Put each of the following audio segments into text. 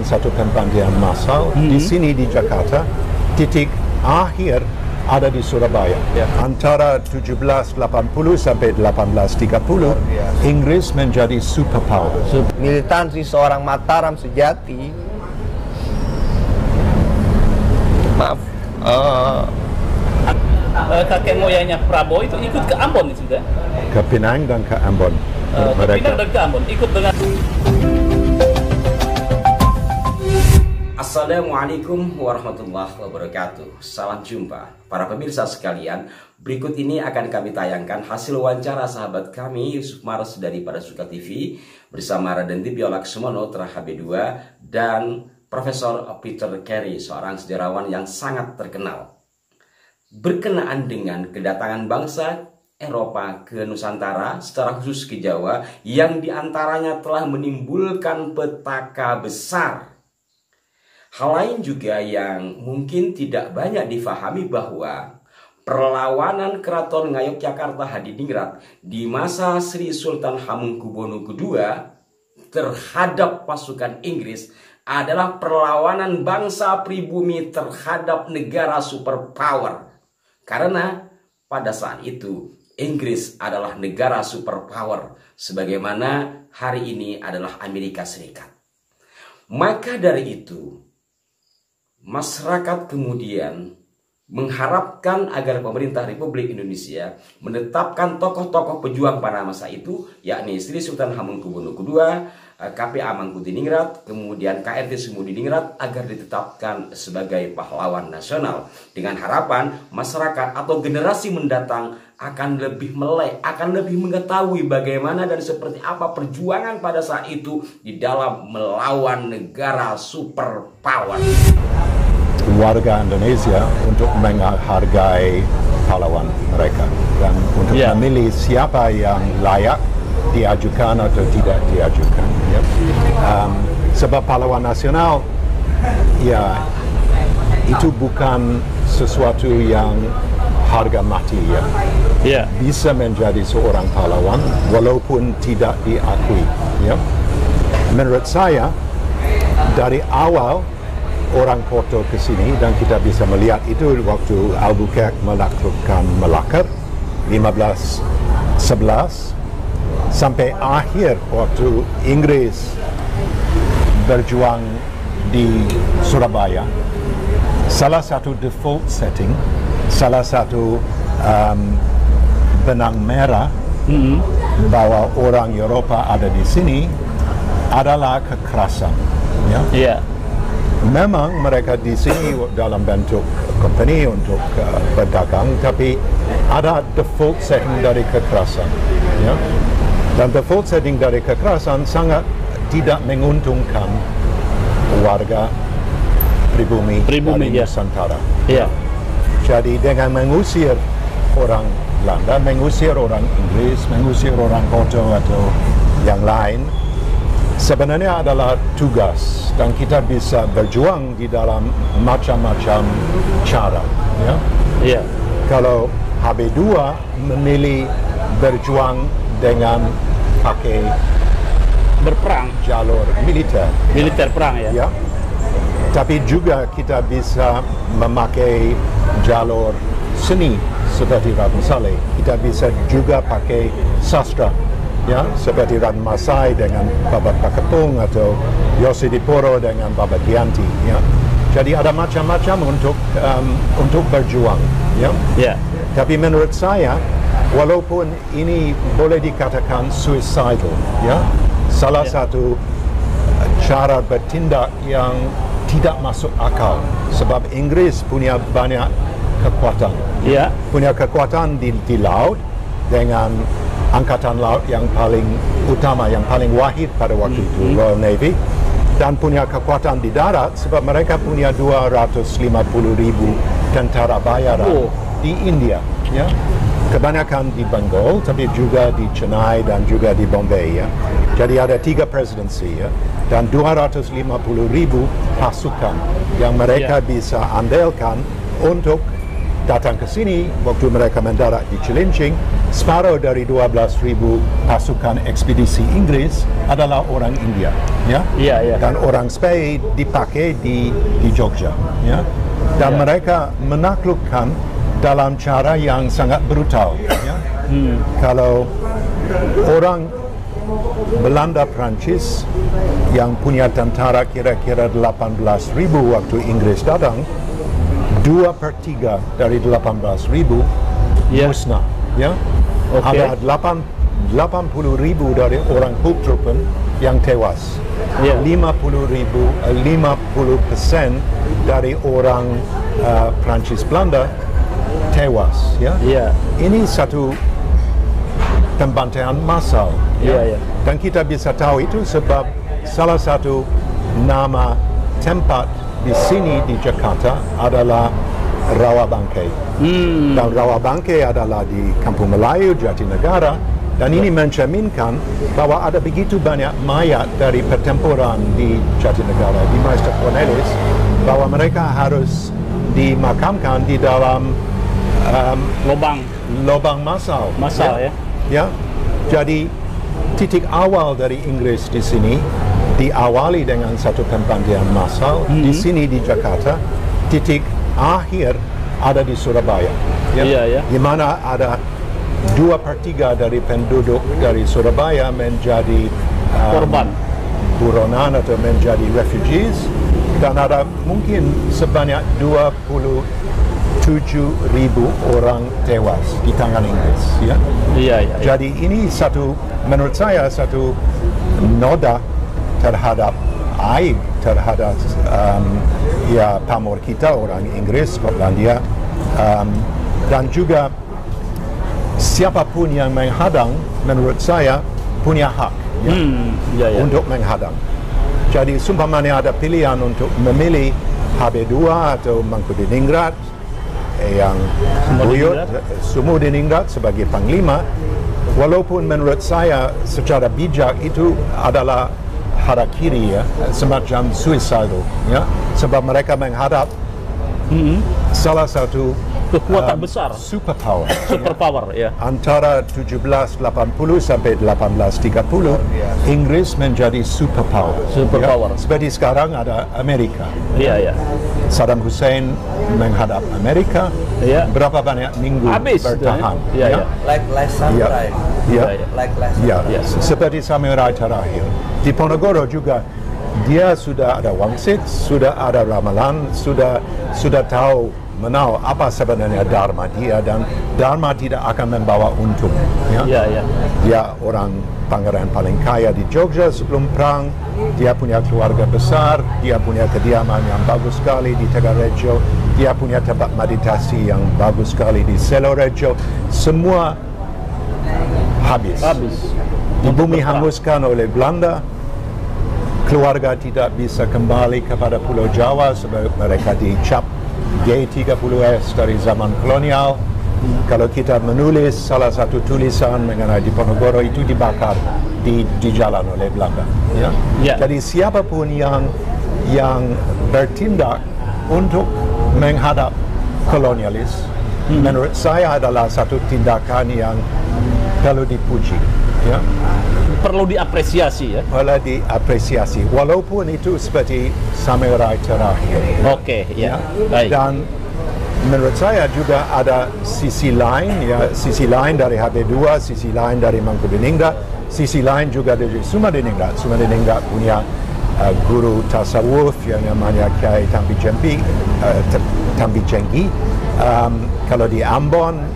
satu pembantian massal di sini di Jakarta. Titik akhir ada di Surabaya. Antara 1780 sampai 1830, Inggris menjadi superpower. Militansi seorang Mataram sejati. Maaf. Kakek moyangnya Prabowo itu ikut ke Ambon itu sudah? Ke Pinang dan ke Ambon. Ke Pinang dan ke Ambon ikut dengan. Assalamualaikum warahmatullahi wabarakatuh. Salam jumpa para pemirsa sekalian. Berikut ini akan kami tayangkan hasil wawancara sahabat kami Yusuf Maros dari Parasuka TV bersama Raden Dibyo Laksomono Tra HB2 dan Profesor Peter Carey, seorang sejarawan yang sangat terkenal, berkenaan dengan kedatangan bangsa Eropa ke Nusantara, secara khusus ke Jawa, yang diantaranya telah menimbulkan petaka besar. Hal lain juga yang mungkin tidak banyak difahami bahwa perlawanan Keraton Ngayogyakarta Hadiningrat di masa Sri Sultan Hamengkubuwono II terhadap pasukan Inggris adalah perlawanan bangsa pribumi terhadap negara superpower. Karena pada saat itu Inggris adalah negara superpower, sebagaimana hari ini adalah Amerika Serikat. Maka dari itu, masyarakat kemudian mengharapkan agar pemerintah Republik Indonesia menetapkan tokoh-tokoh pejuang pada masa itu, yakni Sri Sultan Hamengkubuwono II, KPA Mangkuniningrat, kemudian KRT Sumudiningrat, agar ditetapkan sebagai pahlawan nasional, dengan harapan masyarakat atau generasi mendatang akan lebih melek, akan lebih mengetahui bagaimana dan seperti apa perjuangan pada saat itu di dalam melawan negara superpower. Warga Indonesia untuk menghargai pahlawan mereka dan untuk memilih siapa yang layak diajukan atau tidak diajukan. Sebab pahlawan nasional, ya, itu bukan sesuatu yang harga mati, ya. Bisa menjadi seorang pahlawan walaupun tidak diakui. Menurut saya, dari awal orang Porto ke sini, dan kita bisa melihat itu waktu Albuquerque melakukan Malacca 1511 sampai akhir waktu Inggris berjuang di Surabaya. Salah satu default setting, salah satu benang merah bahwa orang Eropa ada di sini adalah kekerasan. Memang mereka di sini dalam bentuk company untuk berdagang, tapi ada default setting dari kekerasan. Dan default setting dari kekerasan sangat tidak menguntungkan warga pribumi dari Nusantara. Jadi dengan mengusir orang Belanda, mengusir orang Inggris, mengusir orang Porto atau yang lain, sebenarnya adalah tugas, dan kita bisa berjuang di dalam macam-macam cara. Kalau HB2 memilih berjuang dengan pakai berperang, jalur militer perang, tapi juga kita bisa memakai jalur seni seperti Ratna Saleh. Kita bisa juga pakai sastra, seperti Raden Masai dengan Babat Paketong atau Yosidiporo dengan Babat Dianti. Jadi ada macam-macam untuk berjuang. Tapi menurut saya, walaupun ini boleh dikatakan suicidal, salah satu cara bertindak yang tidak masuk akal, sebab Inggris punya banyak kekuatan, punya kekuatan di laut dengan angkatan laut yang paling utama, yang paling wahid pada waktu itu, Royal Navy, dan punya kekuatan di darat sebab mereka punya 250,000 tentara bayaran di India, kebanyakan di Bengal, tapi juga di Chennai dan juga di Bombay. Jadi ada 3 presidensi, dan 250,000 pasukan yang mereka bisa andalkan untuk datang ke sini waktu mereka mendarat di Cilincing, separuh dari 12,000 pasukan ekspedisi Inggris adalah orang India, ya. Dan orang Spey dipakai di Jogja, ya. Dan mereka menaklukkan dalam cara yang sangat brutal, ya. Kalau orang Belanda Prancis yang punya tentara kira-kira 18,000 waktu Inggris datang, 2/3 dari 18,000 musnah, ya. Ada 80,000 dari orang Hochtroopen yang tewas. 50% dari orang Prancis Belanda tewas, ya. Ini satu pembantaian massal, ya. Dan kita bisa tahu itu sebab salah satu nama tempat di sini di Jakarta adalah Rawabangkai. Dan Rawabangkai adalah di Kampung Melayu, Jatinegara. Dan ini mencerminkan bahwa ada begitu banyak mayat dari pertempuran di Jatinegara, di Meister Cornelis, bahwa mereka harus dimakamkan di dalam lubang massal, ya. Jadi titik awal dari Inggris di sini diawali dengan satu pembantaian massal di sini di Jakarta. Titik akhir ada di Surabaya, ya. Di mana ada 2/3 dari penduduk dari Surabaya menjadi korban buronan atau menjadi refugees, dan ada mungkin sebanyak 27,000 orang tewas di tangan Inggris, ya. Jadi ini menurut saya satu noda terhadap aib terhadap pamor kita orang Inggris, Skotlandia, dan juga siapapun yang menghadang menurut saya punya hak, untuk menghadang. Jadi sumpamanya ada pilihan untuk memilih HB2 atau Mangkubiningrat yang buyut Sumudiningrat sebagai panglima, walaupun menurut saya secara bijak itu adalah harakiri, ya, semacam suicidal, ya, sebab mereka menghadap salah satu kekuatan besar, superpower, ya. Antara 1780 sampai 1830 Inggris menjadi superpower. Ya. Seperti sekarang ada Amerika. Saddam Hussein menghadap Amerika. Berapa banyak minggu bertahan? Like samurai. Seperti samurai terakhir. Di Ponorogo juga dia sudah ada wangsit, sudah ada ramalan, sudah tahu menau apa sebenarnya dharma dia, dan dharma tidak akan membawa untung, ya. Dia orang pangeran paling kaya di Jogja sebelum perang, dia punya keluarga besar, dia punya kediaman yang bagus sekali di Tegarejo, dia punya tempat meditasi yang bagus sekali di Selorejo. Semua habis. Di bumi hanguskan oleh Belanda. Keluarga tidak bisa kembali kepada Pulau Jawa sebab mereka dicap G30S dari zaman kolonial. Kalau kita menulis salah satu tulisan mengenai di Ponorogo itu dibakar di jalan oleh Belanda, ya. Jadi siapapun yang bertindak untuk menghadap kolonialis, menurut saya adalah satu tindakan yang perlu dipuji, ya. Perlu diapresiasi, ya. Perlu diapresiasi, walaupun itu seperti samurai terakhir. Baik. Dan menurut saya juga ada sisi lain, ya, sisi lain dari HB2, sisi lain dari Mangkubiningrat, sisi lain juga dari Sumadiningrat. Sumadiningrat punya guru tasawuf yang namanya Kiai Tambi Jenggi. Kalau di Ambon,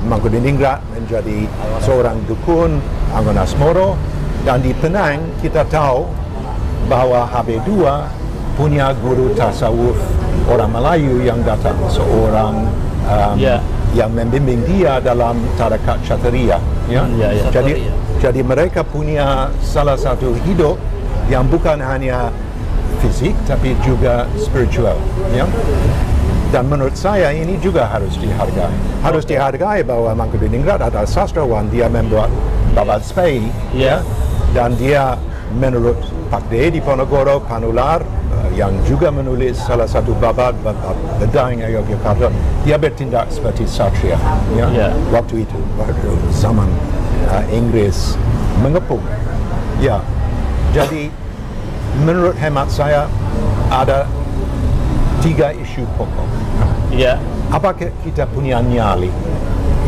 Mangkubiningrat menjadi seorang dukun Anggon Asmoro, dan di Penang kita tahu bahwa HB2 punya guru tasawuf orang Melayu yang datang, seorang yang membimbing dia dalam tarekat Chateria, ya. Jadi mereka punya salah satu hidup yang bukan hanya fisik tapi juga spiritual, ya. Dan menurut saya ini juga harus dihargai. Harus dihargai bahwa Mangkubiningrat adalah sastrawan, dia membuat babat Spey, ya. Dan dia menurut Pak D di Ponorogo, Panular, yang juga menulis salah satu bab Bedang Yogyakarta, dia bertindak seperti satria, ya, waktu itu, waktu zaman Inggris mengepung. Ya, jadi menurut hemat saya ada 3 isu pokok. Ya. Apakah kita punya nyali,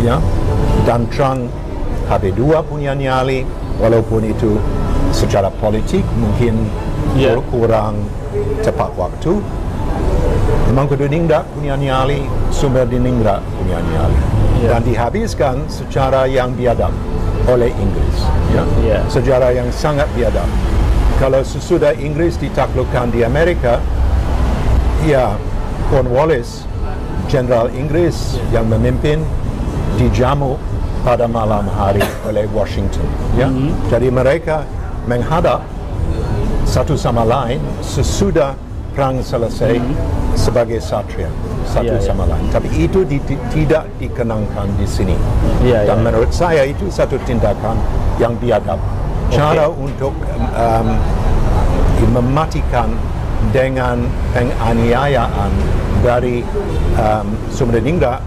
ya, dan Trang HB2 punya nyali, walaupun itu secara politik mungkin kurang tepat waktu. Mangkubumi punya nyali, Sumber Diningrat punya nyali, dan dihabiskan secara yang biadab oleh Inggris, ya. Sejarah yang sangat biadab. Kalau sesudah Inggris ditaklukkan di Amerika, ya, Cornwallis, Jenderal Inggris yang memimpin, dijamu pada malam hari oleh Washington, ya. Jadi mereka menghadap satu sama lain sesudah perang selesai sebagai satria satu sama lain. Tapi itu tidak dikenangkan di sini. Dan menurut saya itu satu tindakan yang biadab. Cara untuk mematikan dengan penganiayaan dari Sumerdiningrat,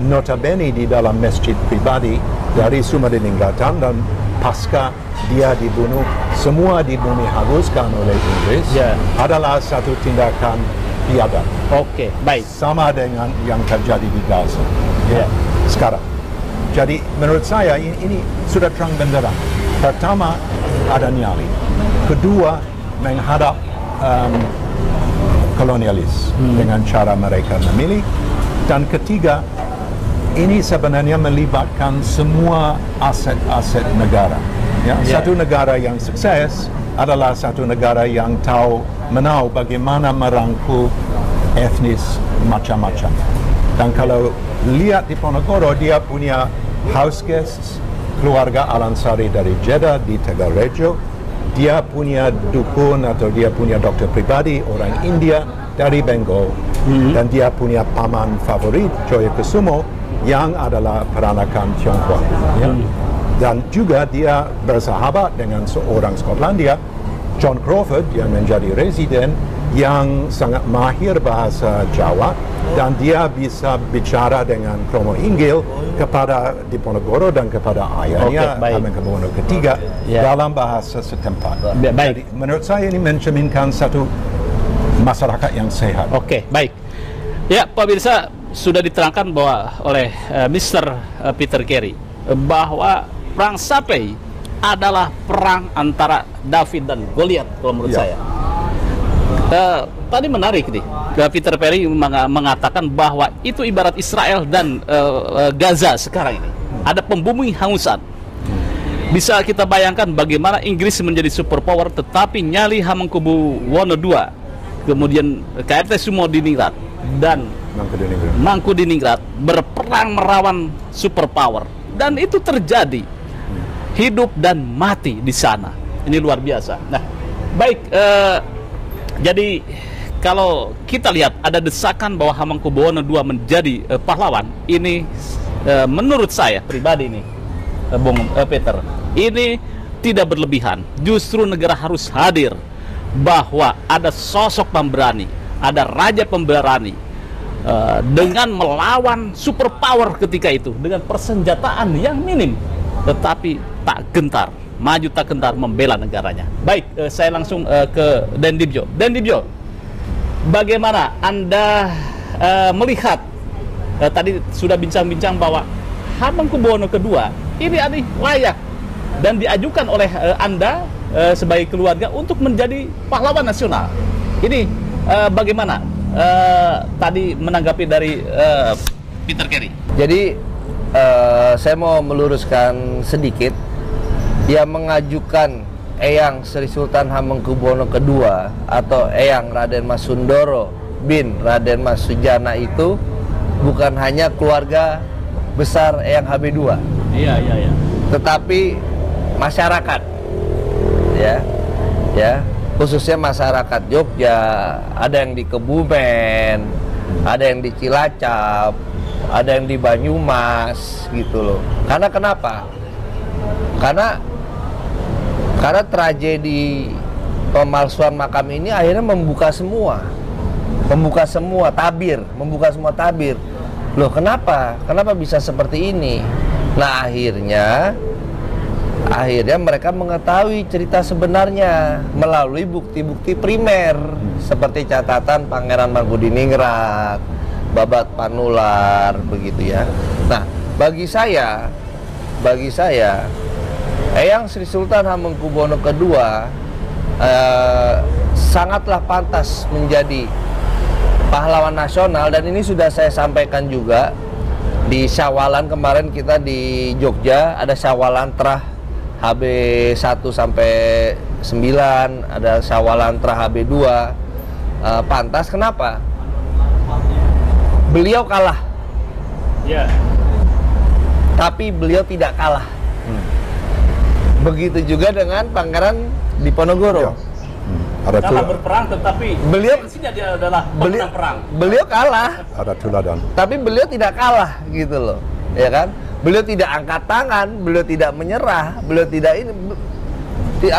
notabene di dalam masjid pribadi dari Sumerdiningrat, dan pasca dia dibunuh, semua dibumi habiskan oleh Inggris, adalah satu tindakan biadab. Oke, baik. Sama dengan yang terjadi di Gaza sekarang. Jadi menurut saya ini sudah terang benderang. Pertama, ada nyali. Kedua, menghadap kolonialis dengan cara mereka memilih. Dan ketiga, ini sebenarnya melibatkan semua aset-aset negara. Ya, satu negara yang sukses adalah satu negara yang tahu bagaimana merangkul etnis macam-macam. Dan kalau lihat di Ponorogo, dia punya house guests, keluarga Alansari dari Jeddah di Tegalrejo. Dia punya dukun atau dia punya dokter pribadi orang India dari Bengal. Dan dia punya paman favorit, Joyokusumo, yang adalah peranakan Tionghoa. Ya. Dan juga dia bersahabat dengan seorang Skotlandia, John Crawford, yang menjadi residen, yang sangat mahir bahasa Jawa, dan dia bisa bicara dengan Kromo Inggil kepada Diponegoro dan kepada ayahnya Hamengkubuwono III dalam bahasa setempat. Jadi, menurut saya ini mencerminkan satu masyarakat yang sehat. Oke, baik. Ya, Pak Birsa, sudah diterangkan bahwa oleh Mr. Peter Carey bahwa perang Sapai adalah perang antara David dan Goliat, kalau menurut saya. Tadi menarik nih, Peter Carey mengatakan bahwa itu ibarat Israel dan Gaza sekarang ini. Ada pembumi hangusan. Bisa kita bayangkan bagaimana Inggris menjadi superpower, tetapi nyali Hamengkubuwono II, kemudian KRT Sumerdiningrat dan Mangkubumi berperang melawan superpower, dan itu terjadi hidup dan mati di sana. Ini luar biasa. Nah, baik. Jadi kalau kita lihat ada desakan bahwa Hamengkubuwono II menjadi pahlawan, ini menurut saya pribadi nih, Bung Peter, ini tidak berlebihan. Justru negara harus hadir bahwa ada sosok pemberani, ada raja pemberani dengan melawan superpower ketika itu dengan persenjataan yang minim, tetapi tak gentar, maju tak gentar membela negaranya. Baik, saya langsung ke Den Dibjo. Den Dibjo, bagaimana Anda melihat tadi sudah bincang-bincang bahwa Hamengkubuwono II ini layak dan diajukan oleh Anda sebagai keluarga untuk menjadi pahlawan nasional. Ini bagaimana tadi menanggapi dari Peter Carey? Jadi saya mau meluruskan sedikit. Dia mengajukan Eyang Sri Sultan Hamengkubuwono II atau Eyang Raden Mas Sundoro bin Raden Mas Sujana itu bukan hanya keluarga besar Eyang HB2. Iya. Tetapi masyarakat, ya, khususnya masyarakat Jogja, ada yang di Kebumen, ada yang di Cilacap, ada yang di Banyumas, gitu loh. Karena kenapa? Karena tragedi pemalsuan makam ini akhirnya membuka semua tabir. Loh, kenapa bisa seperti ini? Nah, akhirnya mereka mengetahui cerita sebenarnya melalui bukti-bukti primer seperti catatan Pangeran Mangkubumi, Babat Panular, begitu ya. Nah, bagi saya Eyang Sri Sultan Hamengkubuwono II sangatlah pantas menjadi pahlawan nasional, dan ini sudah saya sampaikan juga di Syawalan kemarin. Kita di Jogja ada Syawalantrah HB 1 sampai 9, ada Syawalantrah HB 2. Pantas, kenapa? Beliau kalah. Ya. Tapi beliau tidak kalah. Begitu juga dengan Pangeran Diponegoro. Kalah berperang, tetapi beliau dia adalah pemenang perang. Beliau kalah. Ada tuladan. Tapi beliau tidak kalah, gitu loh, ya kan? Beliau tidak angkat tangan, beliau tidak menyerah, beliau tidak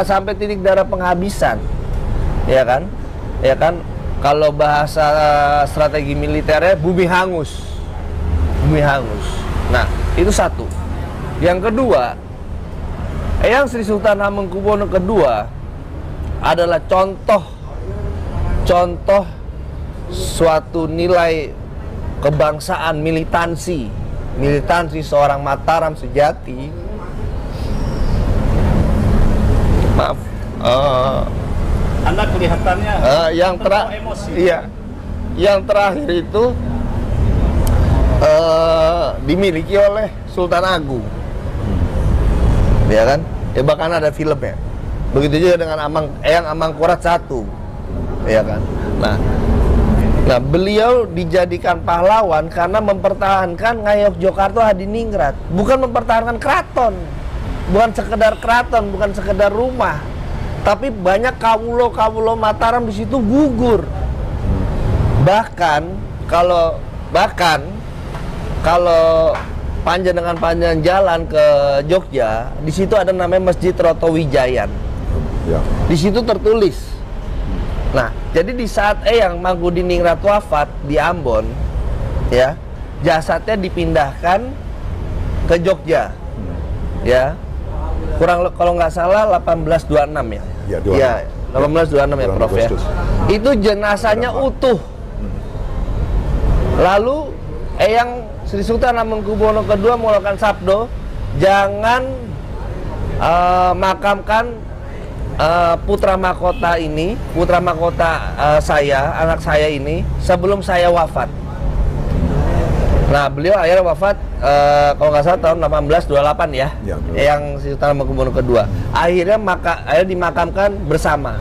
sampai titik darah penghabisan, ya kan? Ya kan? Kalau bahasa strategi militernya bumi hangus. Nah, itu satu. Yang kedua, Eyang Sri Sultan Hamengkubuwono II adalah contoh suatu nilai kebangsaan, militansi seorang Mataram sejati. Maaf, Anda kelihatannya emosi. Iya, yang terakhir itu dimiliki oleh Sultan Agung, ya kan? Ya, bahkan ada filmnya. Begitu juga dengan Eyang Amangkurat I, ya kan? Nah, beliau dijadikan pahlawan karena mempertahankan Ngayogyakarta Hadiningrat, bukan mempertahankan keraton, bukan sekedar keraton, bukan sekedar rumah, tapi banyak kawulo Mataram di situ gugur. Bahkan kalau panjang jalan ke Jogja, di situ ada namanya Masjid Rotowijayan. Ya. Di situ tertulis. Nah, jadi di saat Eyang Mangkubumi wafat di Ambon, ya, jasadnya dipindahkan ke Jogja, ya, kurang kalau nggak salah 1826 ya. Ya, 1826 ya, Prof ya. Itu jenazahnya utuh. Lalu Eyang Sri Sultan Hamengkubuwono II mengeluarkan sabdo, jangan makamkan putra mahkota anak saya ini sebelum saya wafat. Nah, beliau akhirnya wafat kalau nggak salah tahun 1828 ya. Eyang Sri Sultan Hamengkubuwono II akhirnya dimakamkan bersama.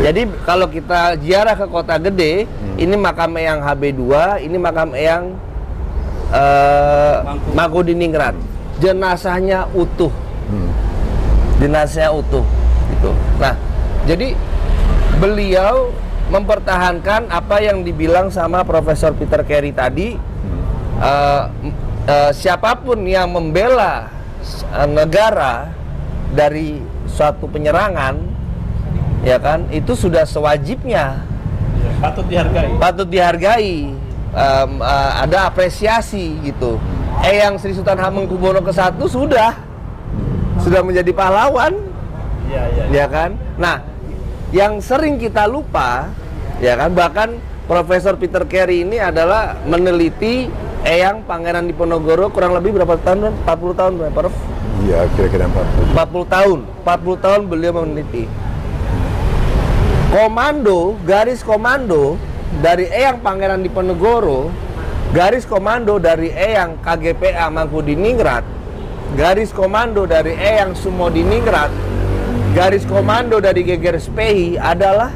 Jadi kalau kita ziarah ke Kota Gede, ini makam Eyang HB2, ini makam Eyang Mangkubumi, jenazahnya utuh. Gitu. Nah, jadi beliau mempertahankan apa yang dibilang sama Profesor Peter Carey tadi. Siapapun yang membela negara dari suatu penyerangan, ya kan, itu sudah sewajibnya, patut dihargai. Ada apresiasi gitu. Eyang Sri Sultan Hamengkubuwono I sudah menjadi pahlawan. Ya kan? Nah, yang sering kita lupa, ya kan, bahkan Profesor Peter Carey ini adalah meneliti Eyang Pangeran Diponegoro kurang lebih berapa tahun? 40 tahun berapa, Prof? Iya, kira-kira 40 tahun. 40 tahun beliau meneliti. Garis komando dari Eyang Pangeran Diponegoro, garis komando dari Eyang KGPA Mangkubumi, garis komando dari Eyang Sumodiningrat, garis komando dari GGRSPI adalah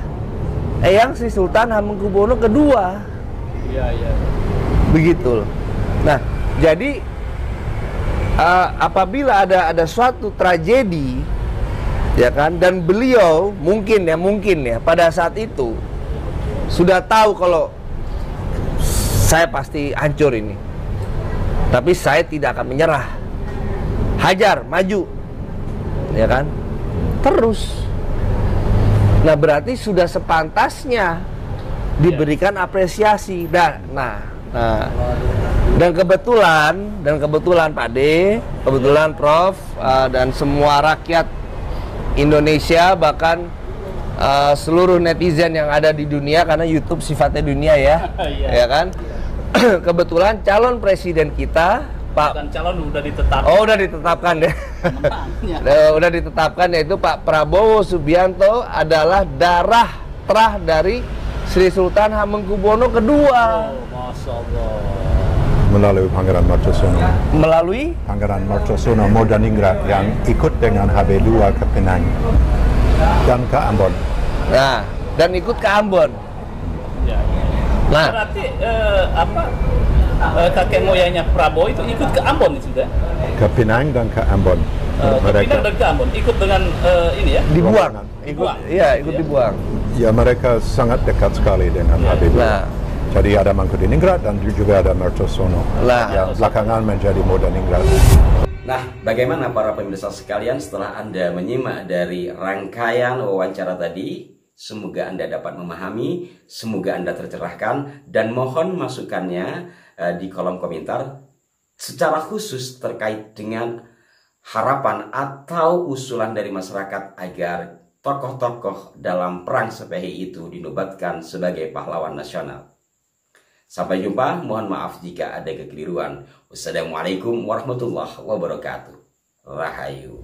Eyang Sri Sultan Hamengkubuwono II. Iya. Begitu. Nah, jadi apabila ada suatu tragedi, ya kan, dan beliau mungkin ya pada saat itu sudah tahu kalau saya pasti hancur ini, tapi saya tidak akan menyerah, hajar, maju, ya kan, terus Nah, berarti sudah sepantasnya diberikan apresiasi. Nah, dan kebetulan Pak D, kebetulan Prof, dan semua rakyat Indonesia, bahkan seluruh netizen yang ada di dunia, karena YouTube sifatnya dunia ya, ya kan? Kebetulan calon presiden kita, Pak. Dan calon udah ditetapkan. Oh, udah ditetapkan deh. Udah ditetapkan, yaitu Pak Prabowo Subianto adalah darah terah dari Sri Sultan Hamengkubuwono II. Oh, Masya Allah. Melalui Pangeran Mertosono. Melalui Pangeran Mertosono Moderningrat yang ikut dengan HB2 ke Penang dan ke Ambon. Nah, dan ikut ke Ambon. Ya. Nah, Berarti kakek moyangnya Prabowo itu ikut ke Ambon itu sudah? Ke Penang dan ke Ambon. Ke Pinang dan ke Ambon ikut dengan ini ya? dibuang. Dibuang. Iya, ikut dibuang. Ya, mereka sangat dekat sekali dengan HB2. Nah. Jadi ada Mangkuniningrat dan juga ada Mertosono yang belakangan menjadi Moderningrat. Nah, bagaimana para pemirsa sekalian setelah Anda menyimak dari rangkaian wawancara tadi? Semoga Anda dapat memahami, semoga Anda tercerahkan, dan mohon masukannya di kolom komentar secara khusus terkait dengan harapan atau usulan dari masyarakat agar tokoh-tokoh dalam perang Sepehi itu dinobatkan sebagai pahlawan nasional. Sampai jumpa, mohon maaf jika ada kekeliruan. Wassalamualaikum warahmatullahi wabarakatuh. Rahayu.